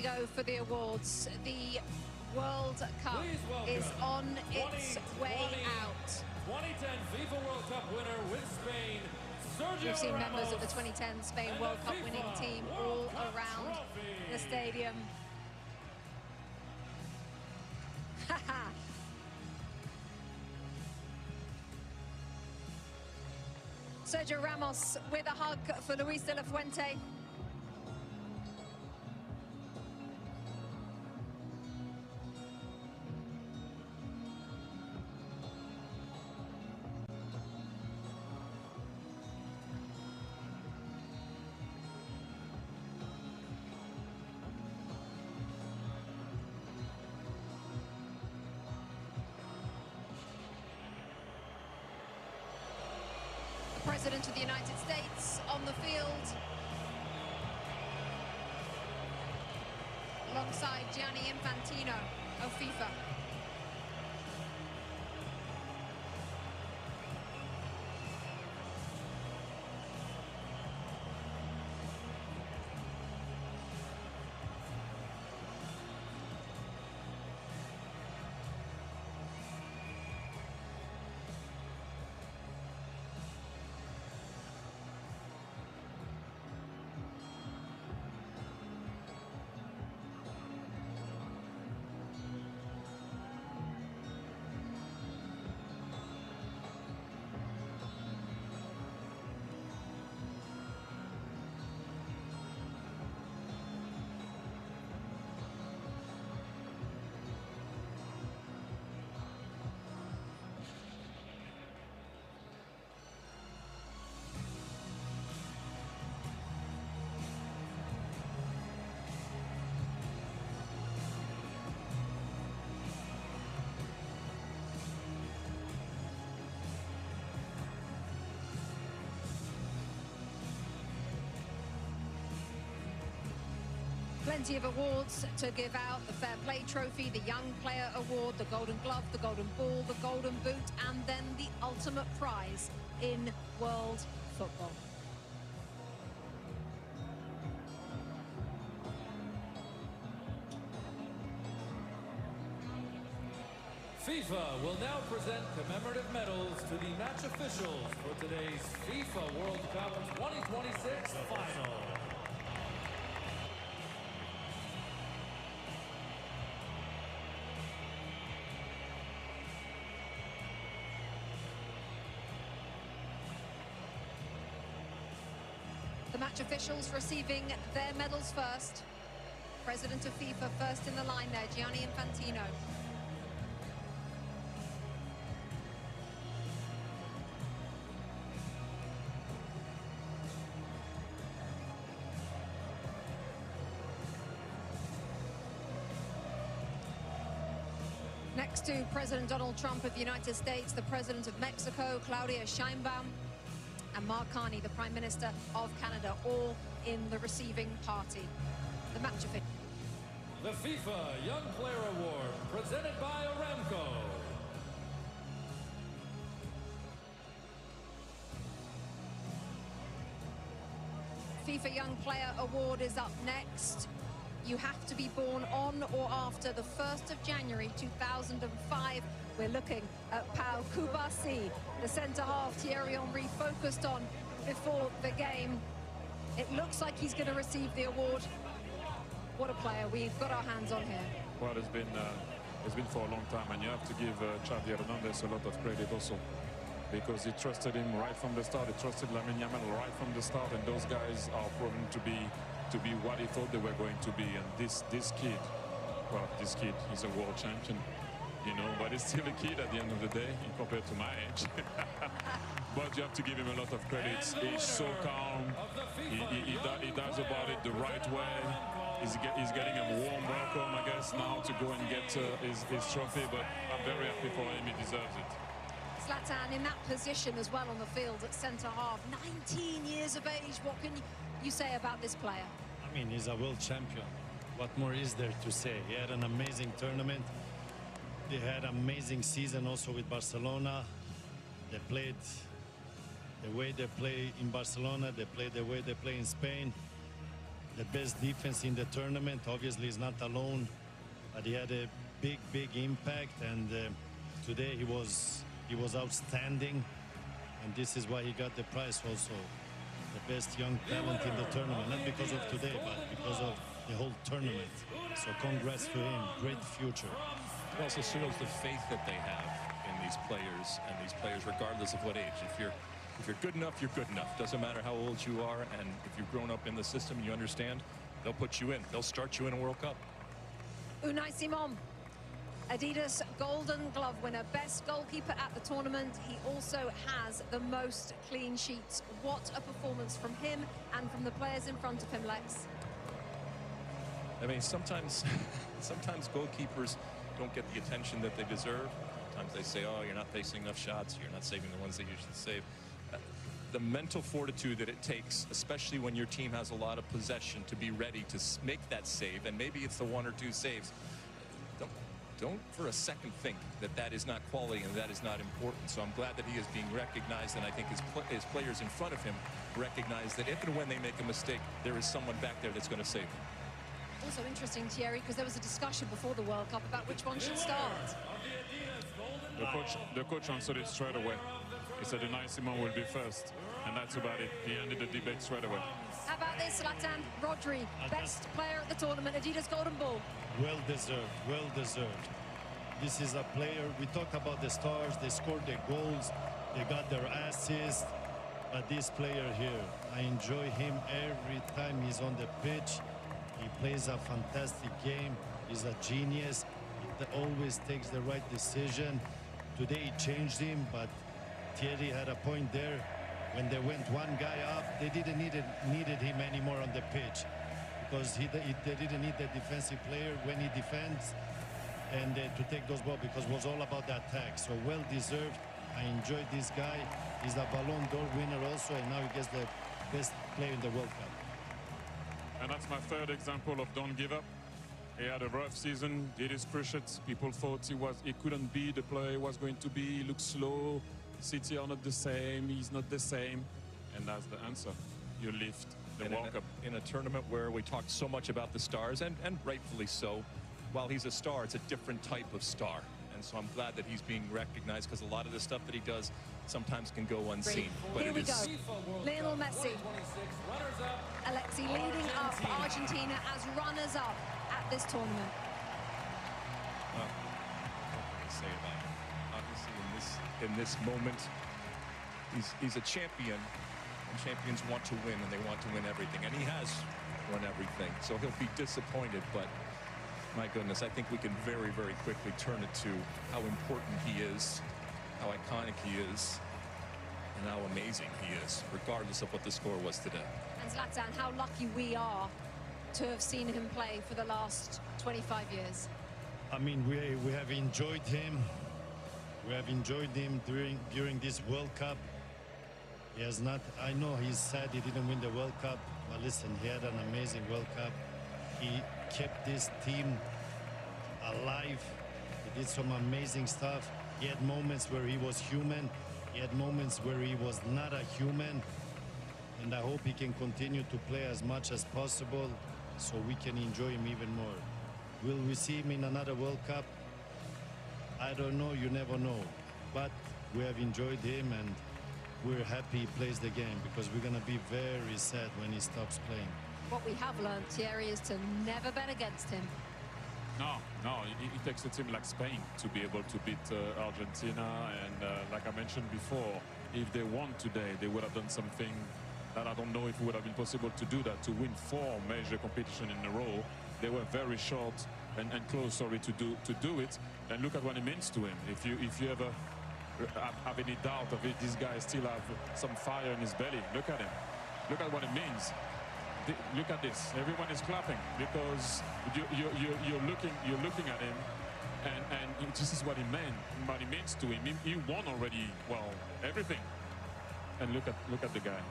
go for the awards. The World Cup is on its way out. 2010 FIFA World Cup winner with Spain, Sergio We've seen Ramos, members of the 2010 Spain World Cup winning team all around the stadium. Sergio Ramos with a hug for Luis de la Fuente. President of the United States on the field, alongside Gianni Infantino of FIFA. Plenty of awards to give out: the Fair Play Trophy, the Young Player Award, the Golden Glove, the Golden Ball, the Golden Boot, and then the ultimate prize in world football. FIFA will now present commemorative medals to the match officials for today's FIFA World Cup 2026 final. The match officials receiving their medals first. President of FIFA first in the line there, Gianni Infantino. Next to President Donald Trump of the United States, the President of Mexico, Claudia Sheinbaum, and Mark Carney, the Prime Minister of Canada, all in the receiving party. The match official. The FIFA Young Player Award, presented by Aramco. FIFA Young Player Award is up next. You have to be born on or after the 1st of January 2005. We're looking at Pau Kubasi, the centre-half Thierry Henry focused on before the game. It looks like he's going to receive the award. What a player we've got our hands on here. Well, it's been for a long time, and you have to give Xavi Hernandez a lot of credit also, because he trusted him right from the start. He trusted Lamine Yamal right from the start, and those guys are proven to be what he thought they were going to be. And this kid, well, this kid is a world champion, you know, but he's still a kid at the end of the day compared to my age. But you have to give him a lot of credit. He's so calm. He does about it the right way. He's getting a warm welcome, I guess, now to go and get his trophy. But I'm very happy for him. He deserves it. Zlatan in that position as well on the field at centre-half. 19 years of age. What can you say about this player? I mean, he's a world champion. What more is there to say? He had an amazing tournament. They had an amazing season also with Barcelona. They played the way they play in Barcelona. They played the way they play in Spain. the best defense in the tournament. Obviously, he's not alone, but he had a big impact. And today he was outstanding, and this is why he got the prize also. The best young talent in the tournament, not because of today, but because of the whole tournament. So congrats to him. Great future. It also shows the faith that they have in these players, and these players, regardless of what age. If you're good enough, you're good enough. Doesn't matter how old you are, and if you've grown up in the system and you understand, they'll put you in. They'll start you in a World Cup. Unai Simon, Adidas Golden Glove winner, best goalkeeper at the tournament. He also has the most clean sheets. What a performance from him and from the players in front of him, Lex. I mean, sometimes goalkeepers don't get the attention that they deserve. Sometimes they say, oh, you're not facing enough shots, you're not saving the ones that you should save. The mental fortitude that it takes, especially when your team has a lot of possession, to be ready to make that save, and maybe it's the 1 or 2 saves. Don't for a second think that that is not quality and that is not important. So I'm glad that he is being recognized, and I think his players in front of him recognize that if and when they make a mistake, there is someone back there that's going to save them. Also interesting, Thierry, because there was a discussion before the World Cup about which one should start. The coach answered it straight away. He said Unai Simon will be first, and that's about it. He ended the debate straight away. How about this, Zlatan? Rodri, best player at the tournament, Adidas Golden Ball. Well deserved, well deserved. This is a player, we talk about the stars, they scored their goals, they got their assists, but this player here, I enjoy him every time he's on the pitch. He plays a fantastic game, he's a genius, he always takes the right decision. Today he changed him, but Thierry had a point there. When they went one guy up, they didn't needed him anymore on the pitch, because they didn't need the defensive player when he defends and to take those balls, because it was all about the attack. So well deserved. I enjoyed this guy. He's a Ballon d'Or winner also, and now he gets the best player in the World Cup. And that's my third example of don't give up. He had a rough season, did his cruciates. People thought he couldn't be the player he was going to be. He looked slow. City are not the same. He's not the same. And that's the answer. You lift the World Cup. In a tournament where we talked so much about the stars, and rightfully so, while he's a star, it's a different type of star. And so I'm glad that he's being recognized, because a lot of the stuff that he does sometimes can go unseen. But here we go. Lionel Messi. Alexi leading up Argentina as runners-up at this tournament. Well, what can I say about him? Obviously, in this moment, he's a champion, and champions want to win, and they want to win everything, and he has won everything. So he'll be disappointed, but my goodness, I think we can very, very quickly turn it to how important he is, how iconic he is, and how amazing he is, regardless of what the score was today. And Zlatan, how lucky we are to have seen him play for the last 25 years. I mean, we have enjoyed him. We have enjoyed him during this World Cup. He has not, I know he's sad he didn't win the World Cup, but listen, he had an amazing World Cup. He kept this team alive. He did some amazing stuff. He had moments where he was human. He had moments where he was not a human. And I hope he can continue to play as much as possible so we can enjoy him even more. Will we see him in another World Cup? I don't know, you never know. But we have enjoyed him, and we're happy he plays the game, because we're going to be very sad when he stops playing. What we have learned, Thierry, is to never bet against him. No, it takes a team like Spain to be able to beat Argentina. And like I mentioned before, if they won today, they would have done something that I don't know if it would have been possible to do that, to win 4 major competitions in a row. They were very short and close, sorry, to do it. And look at what it means to him. If you ever have any doubt of it, this guy still have some fire in his belly. Look at him. Look at what it means. Look at this. Everyone is clapping, because you're looking at him, and this is what he meant. What he means to him. He won already. Well, everything. And look at the guy.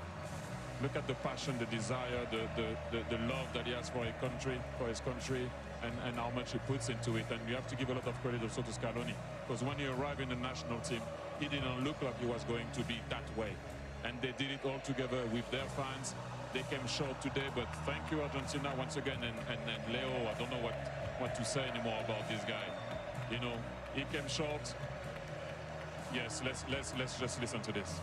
Look at the passion, the desire, the love that he has for his country, and how much he puts into it. And you have to give a lot of credit also to Scaloni, because when he arrived in the national team, he didn't look like he was going to be that way. And they did it all together with their fans. they came short today, but thank you, Argentina, once again. And Leo, I don't know what to say anymore about this guy. You know, he came short. Yes, let's just listen to this.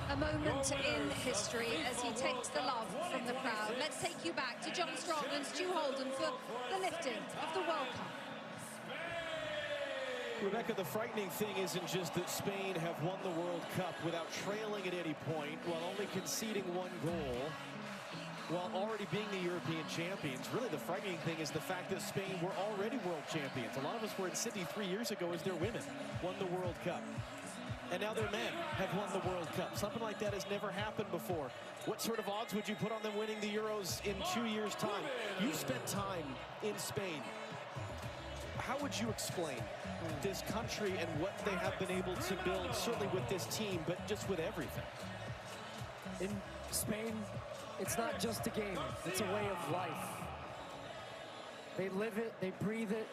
A moment in history as he takes the love from the crowd. Let's take you back to John Strong and Stu Holden for the lifting of the World Cup. Rebecca, the frightening thing isn't just that Spain have won the World Cup without trailing at any point, while only conceding one goal, while already being the European champions. Really, the frightening thing is the fact that Spain were already world champions. A lot of us were in Sydney 3 years ago as their women won the World Cup. And now their men have won the World Cup. Something like that has never happened before. What sort of odds would you put on them winning the Euros in 2 years' time? You spent time in Spain. How would you explain this country and what they have been able to build, certainly with this team, but just with everything? In Spain, it's not just a game, it's a way of life. They live it, they breathe it,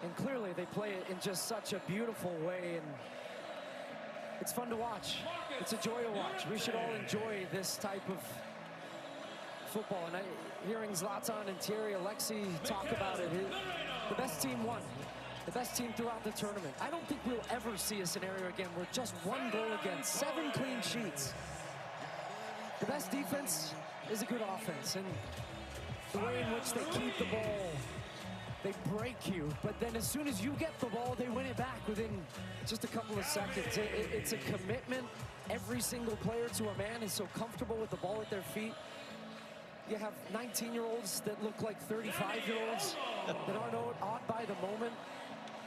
and clearly they play it in just such a beautiful way, and it's fun to watch. It's a joy to watch. We should all enjoy this type of football. And hearing Zlatan and Thierry Alexis talk about it, the best team won. The best team throughout the tournament. I don't think we'll ever see a scenario again where just one goal against, 7 clean sheets. The best defense is a good offense. And the way in which they keep the ball, they break you, but then as soon as you get the ball, they win it back within just a couple of seconds. It's a commitment. Every single player to a man is so comfortable with the ball at their feet. You have 19-year-olds that look like 35-year-olds that aren't awed by the moment.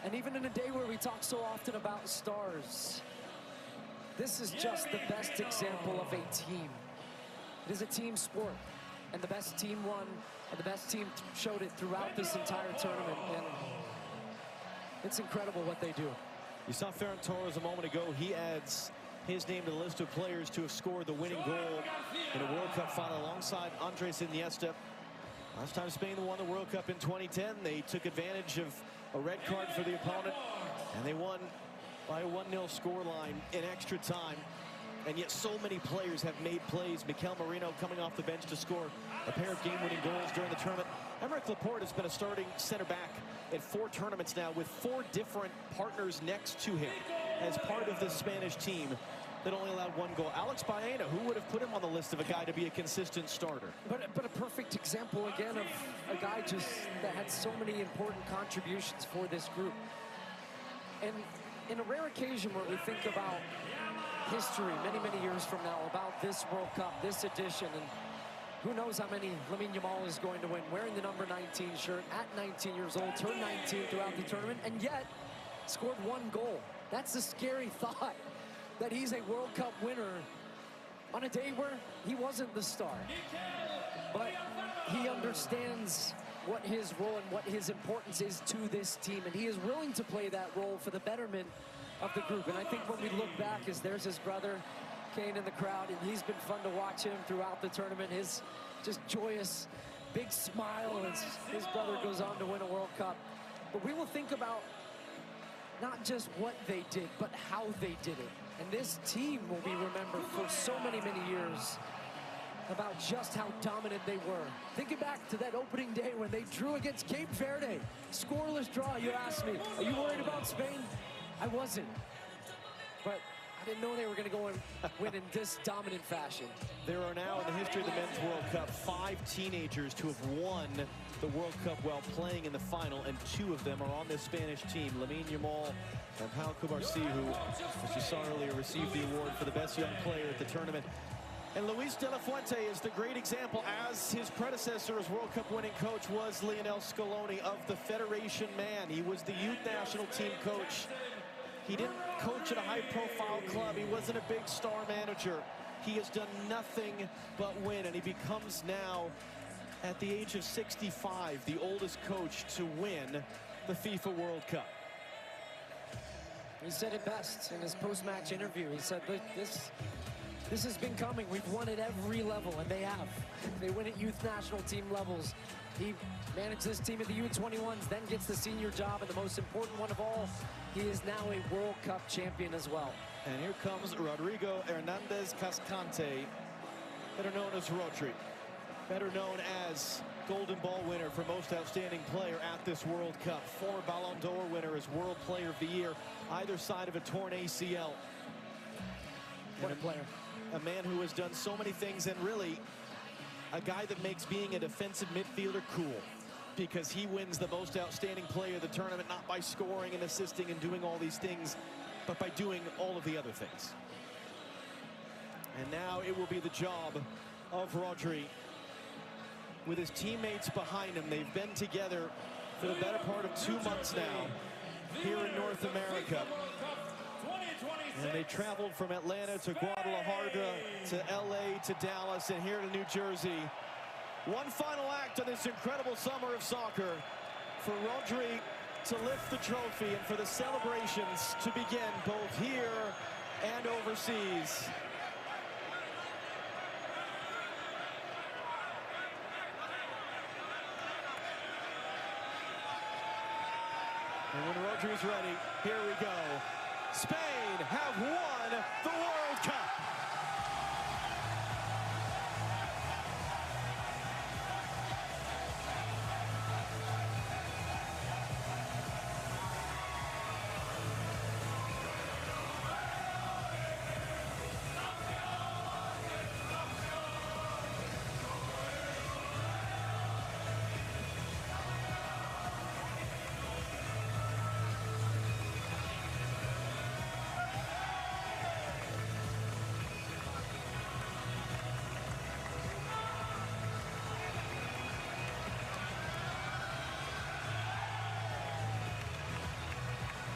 And even in a day where we talk so often about stars, this is just the best example of a team. It is a team sport, and the best team won. And the best team showed it throughout this entire tournament, and it's incredible what they do. You saw Ferran Torres a moment ago. He adds his name to the list of players to have scored the winning goal in a World Cup final alongside Andres Iniesta. Last time Spain won the World Cup in 2010, they took advantage of a red card for the opponent, and they won by a 1-0 scoreline in extra time. And yet so many players have made plays. Mikel Merino coming off the bench to score a pair of game-winning goals during the tournament. Aymeric Laporte has been a starting center back at 4 tournaments now with 4 different partners next to him as part of this Spanish team that only allowed 1 goal. Alex Baena, who would have put him on the list of a guy to be a consistent starter? But a perfect example, again, of a guy just that had so many important contributions for this group. And in a rare occasion where we think about history many years from now about this World Cup, this edition, and who knows how many Lamine Yamal is going to win, wearing the number 19 shirt at 19 years old, turned 19 throughout the tournament, and yet scored 1 goal. That's a scary thought, that he's a World Cup winner on a day where he wasn't the star. But he understands what his role and what his importance is to this team, and he is willing to play that role for the betterment of the group. And I think when we look back, as there's his brother Kane in the crowd, and he's been fun to watch him throughout the tournament. His just joyous big smile as his brother goes on to win a World Cup. But we will think about not just what they did, but how they did it. And this team will be remembered for so many years about just how dominant they were. Thinking back to that opening day when they drew against Cape Verde, scoreless draw. You asked me, are you worried about Spain? I wasn't, but I didn't know they were going to go and win in this dominant fashion. There are now, in the history of the Men's World Cup, 5 teenagers to have won the World Cup while playing in the final, and 2 of them are on this Spanish team. Lamine Yamal and Pau Cubarsí, who, as you saw earlier, received the award for the best young player at the tournament. And Luis de la Fuente is the great example, as his predecessor as World Cup winning coach was Lionel Scaloni, of the Federation man. He was the youth national team coach. He didn't coach at a high-profile club. He wasn't a big star manager. He has done nothing but win, and he becomes now, at the age of 65, the oldest coach to win the FIFA World Cup. He said it best in his post-match interview. He said, This has been coming. We've won at every level, and they have. They win at youth national team levels. He managed this team at the U21s, then gets the senior job, and the most important one of all, he is now a World Cup champion as well. And here comes Rodrigo Hernandez Cascante, better known as Rodri, better known as Golden Ball winner for most outstanding player at this World Cup. Former Ballon d'Or winner as World Player of the Year, either side of a torn ACL. What a player. A man who has done so many things, and really a guy that makes being a defensive midfielder cool, because he wins the most outstanding player of the tournament, not by scoring and assisting and doing all these things, but by doing all of the other things. And now it will be the job of Rodri with his teammates behind him. They've been together for the better part of 2 months now here in North America. And they traveled from Atlanta to Guadalajara to LA to Dallas and here to New Jersey. One final act on this incredible summer of soccer for Rodri to lift the trophy and for the celebrations to begin both here and overseas. And when Rodri's ready, here we go. Spain have won the World Cup.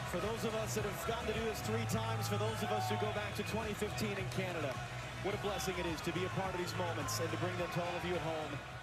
For those of us that have gotten to do this 3 times, for those of us who go back to 2015 in Canada, what a blessing it is to be a part of these moments and to bring them to all of you at home.